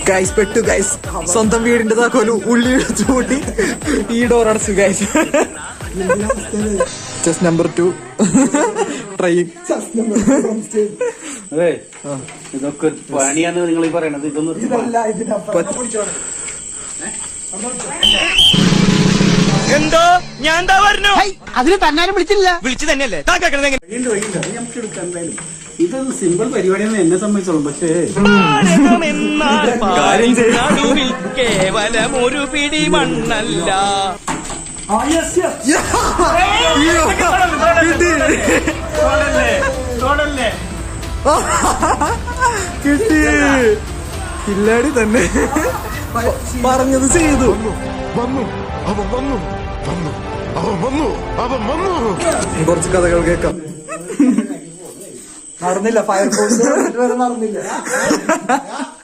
Guys പെട്ടു guys. സ്വന്തം വീടിന്റെ താക്കോല് ഉള്ളി ചൂട്ടി ഈ ഡോർ അടച്ചു ഗൈസ്. Chess number 2 try. ഇതൊക്കെ പണിയാന്ന് നിങ്ങൾ ഈ പറയണത്. ഇതൊന്നും എന്തോ ഞാൻ എന്താ പറഞ്ഞു? അതിന് തന്നാലും വിളിച്ചില്ല. വിളിച്ചു തന്നെയല്ലേ നമുക്ക് എടുക്കാം എന്തായാലും. ഇതൊരു സിമ്പിൾ പരിപാടിയാണ് എന്നെ സംബന്ധിച്ചോളും. പക്ഷേ കേവലം ഒരു പിടി മണ്ണല്ല. കിട്ടി. കില്ലാടി തന്നെ പറഞ്ഞത് ചെയ്തു. കുറച്ച് കഥകൾ കേൾക്കാം. നടന്നില്ല. ഫയർഫോഴ്സ് നടന്നില്ല.